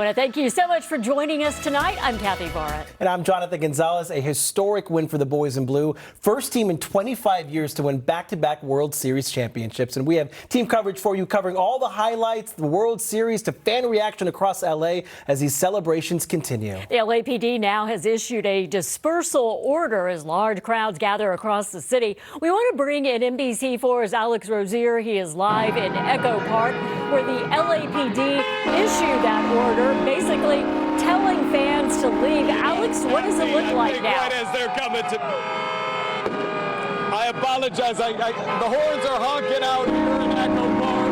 I want to thank you so much for joining us tonight. I'm Kathy Barrett. And I'm Jonathan Gonzalez. A historic win for the boys in blue. First team in 25 years to win back-to-back World Series championships. And we have team coverage for you covering all the highlights, the World Series to fan reaction across L.A. as these celebrations continue. The LAPD now has issued a dispersal order as large crowds gather across the city. We want to bring in NBC4's Alex Rozier. He is live in Echo Park, where the LAPD issued that order, basically telling fans to leave. Alex, what does it look like now? Right as they're coming to. I apologize. The horns are honking out here in Echo Park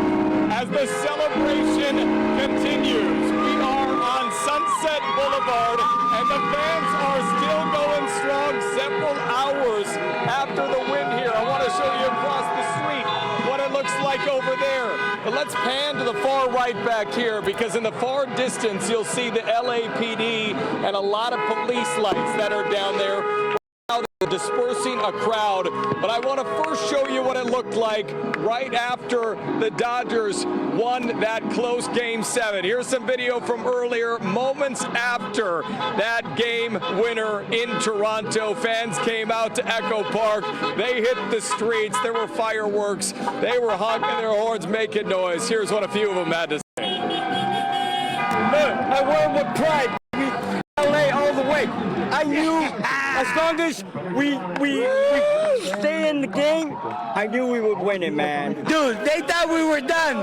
as the celebration continues. We are on Sunset Boulevard, and the fans are still going strong several hours after the win here. I want to show you across the street what it looks like over there. But let's pan to the far right back here, because in the far distance you'll see the LAPD and a lot of police lights that are down there. Now they're dispersing a crowd, but I want to first show you what it looked like right after the Dodgers won that close Game 7. Here's some video from earlier, moments after that game winner in Toronto. Fans came out to Echo Park. They hit the streets. There were fireworks. They were honking their horns, making noise. Here's what a few of them had to say. I won with pride. LA all the way. I knew as long as we stay in the game, I knew we would win it, man. Dude, they thought we were done,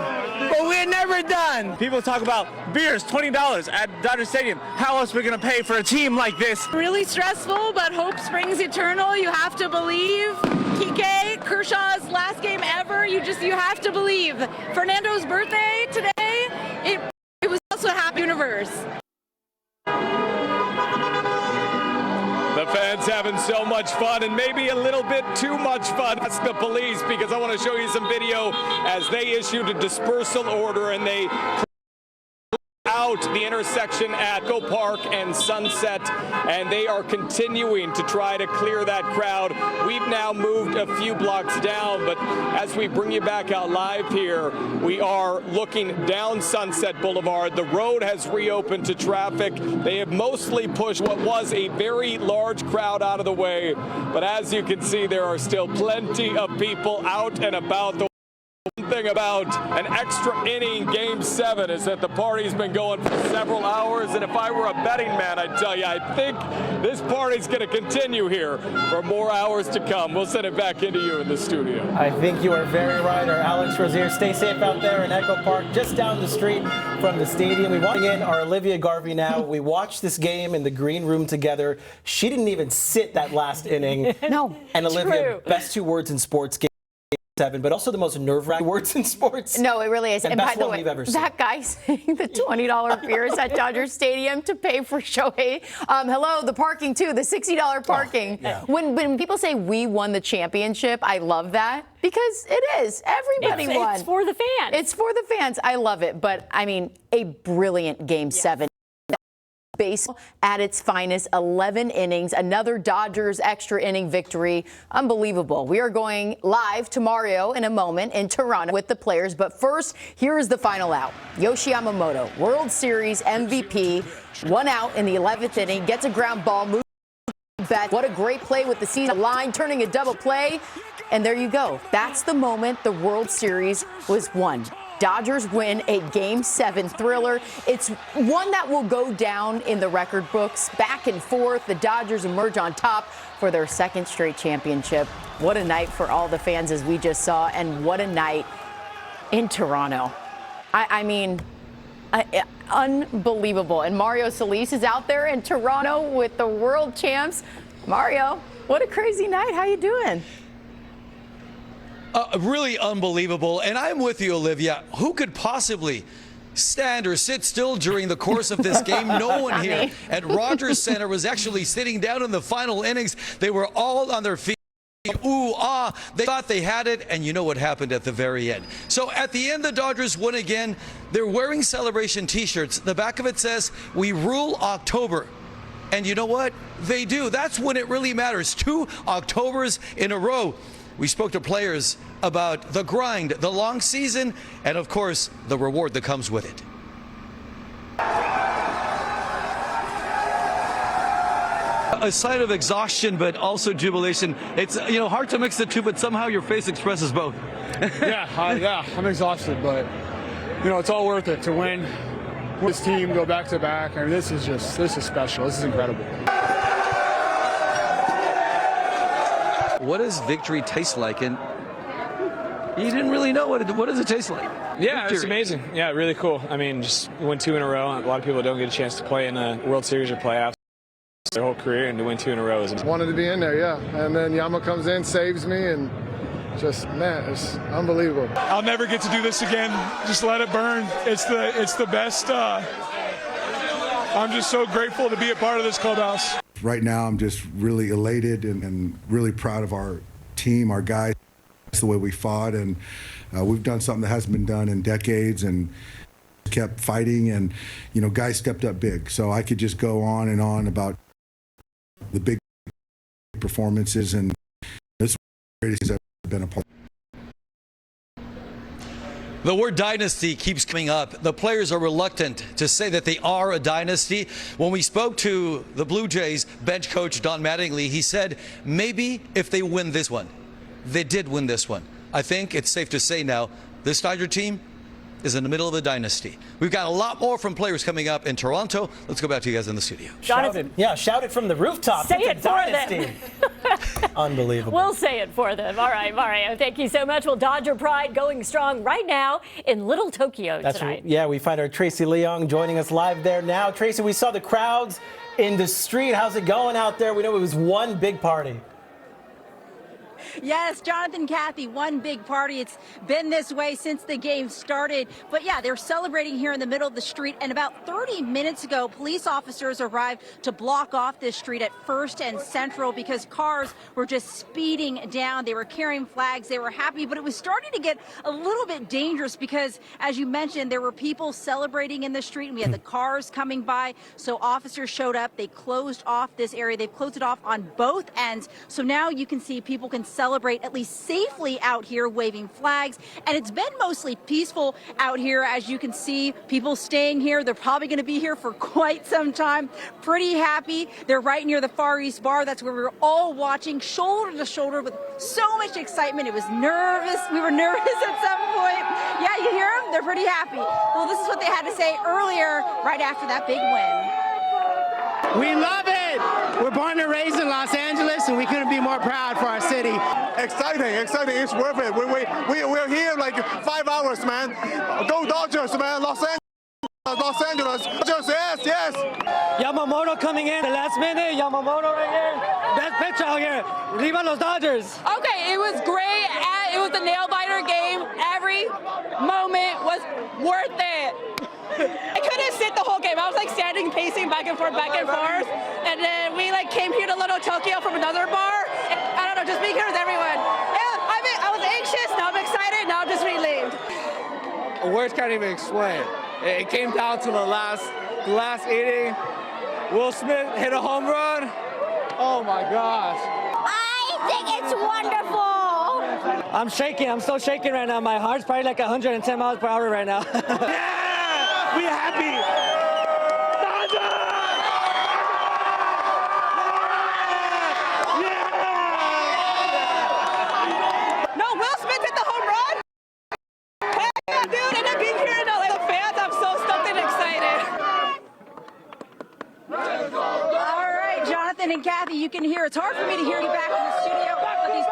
but we're never done. People talk about beers, $20 at Dodger Stadium. How else are we going to pay for a team like this? Really stressful, but hope springs eternal. You have to believe. Kike, Kershaw's last game ever. You have to believe. Fernando's birthday today, it was also a happy universe. The fans having so much fun, and maybe a little bit too much fun. That's the police, because I want to show you some video as they issued a dispersal order and they out the intersection at Echo Park and Sunset, and they are continuing to try to clear that crowd. We've now moved a few blocks down, but as we bring you back out live here, we are looking down Sunset Boulevard. The road has reopened to traffic. They have mostly pushed what was a very large crowd out of the way, but as you can see, there are still plenty of people out and about. The one thing about an extra inning Game 7 is that the party's been going for several hours, and if I were a betting man, I'd tell you, I think this party's going to continue here for more hours to come. We'll send it back into you in the studio. I think you are very right. Our Alex Rozier, stay safe out there in Echo Park, just down the street from the stadium. We want in our Olivia Garvey now. We watched this game in the green room together. She didn't even sit that last inning. No, and Olivia, true. best two words in sports, Game 7, but also the most nerve-wracking words in sports. No, it really is. And by best the one way, we've ever seen. that guy saying the $20 beers at Dodger Stadium to pay for Shohei. Hello, the parking too, the $60 parking. Oh, yeah. When people say we won the championship, I love that because it is. Everybody won. It's for the fans. It's for the fans. I love it. But I mean, a brilliant Game 7. Baseball at its finest, 11 innings, another Dodgers extra inning victory. Unbelievable. We are going live to Mario in a moment in Toronto with the players. But first, here is the final out. Yoshi Yamamoto, World Series MVP, 1 out in the 11th inning, gets a ground ball, moves back. What a great play with the season line, turning a double play. And there you go. That's the moment the World Series was won. Dodgers win a Game 7 thriller. It's one that will go down in the record books. Back and forth, the Dodgers emerge on top for their second straight championship. What a night for all the fans, as we just saw, and what a night in Toronto. I mean, unbelievable. And Mario Solis is out there in Toronto with the world champs. Mario, what a crazy night. How you doing? Really unbelievable. And I'm with you, Olivia. Who could possibly stand or sit still during the course of this game? No one here at Rogers Center was actually sitting down in the final innings. They were all on their feet. Ooh, ah, they thought they had it, and you know what happened at the very end. So at the end, the Dodgers won again. They're wearing celebration T-shirts. The back of it says, "We rule October." And you know what? They do. That's when it really matters. 2 Octobers in a row. We spoke to players about the grind, the long season, and of course, the reward that comes with it. A sign of exhaustion, but also jubilation. It's hard to mix the two, but somehow your face expresses both. Yeah, I'm exhausted, but it's all worth it to win. This team go back to back, and this is special. This is incredible. What does victory taste like? And you didn't really know what does it taste like? Yeah, Victory. it's amazing. Yeah, really cool. I mean, just win 2 in a row. A lot of people don't get a chance to play in the World Series or playoffs their whole career, and to win 2 in a row is amazing. Wanted to be in there, yeah. And then Yama comes in, saves me, and man, it's unbelievable. I'll never get to do this again. Just let it burn. It's the best. I'm just so grateful to be a part of this clubhouse. Right now, I'm just really elated and really proud of our team, our guys, the way we fought, and we've done something that hasn't been done in decades, and kept fighting, and guys stepped up big. So I could just go on and on about the big performances, and this is the greatest I've been a part of. The word dynasty keeps coming up. The players are reluctant to say that they are a dynasty. When we spoke to the Blue Jays bench coach Don Mattingly, he said maybe if they win this one. They did win this one. I think it's safe to say now this Dodger team is in the middle of a dynasty. We've got a lot more from players coming up in Toronto. Let's go back to you guys in the studio. Shout it from the rooftop. Say it for them. Unbelievable. We'll say it for them. All right, Mario, thank you so much. Well, Dodger pride going strong right now in Little Tokyo tonight. Yeah, we find our Tracy Leong joining us live there now. Tracy, we saw the crowds in the street. How's it going out there? We know it was one big party. Yes, Jonathan, Kathy, one big party. It's been this way since the game started. But yeah, they're celebrating here in the middle of the street. And about 30 minutes ago, police officers arrived to block off this street at First and Central because cars were just speeding down. They were carrying flags. They were happy, but it was starting to get a little bit dangerous because, as you mentioned, there were people celebrating in the street and we had the cars coming by. So officers showed up. They closed off this area. They've closed it off on both ends. So now you can see people can celebrate at least safely out here waving flags. And it's been mostly peaceful out here. As you can see, people staying here. They're probably going to be here for quite some time. Pretty happy. They're right near the Far East Bar. That's where we were all watching shoulder to shoulder with so much excitement. It was nervous. We were nervous at some point. Yeah, you hear them? They're pretty happy. Well, this is what they had to say earlier, right after that big win. We love it. We're born and raised in Los Angeles, and we couldn't be more proud for our city. Exciting. It's worth it. We're here like 5 hours, man. Go Dodgers, man. Los Angeles. Dodgers, yes. Yamamoto coming in the last minute. Yamamoto right here. Best pitcher out here. Viva los Dodgers. Okay, it was great. It was a nail-biter game. Every moment was worth it. I couldn't sit the whole game. I was like standing, pacing back and forth. And then we like came here to Little Tokyo from another bar. I don't know, just being here with everyone. Yeah, I was anxious, now I'm excited, now I'm just relieved. Words can't even explain. It came down to the last inning. Will Smith hit a home run. Oh my gosh. I think it's wonderful. I'm shaking. I'm so shaking right now. My heart's probably like 110 miles per hour right now. Yeah! We happy. Dodgers! Yeah! No, Will Smith hit the home run? Heck, dude, and then being here and the fans, I'm so stoked and excited. All right, Jonathan and Kathy, you can hear. It's hard for me to hear you back in the studio, but these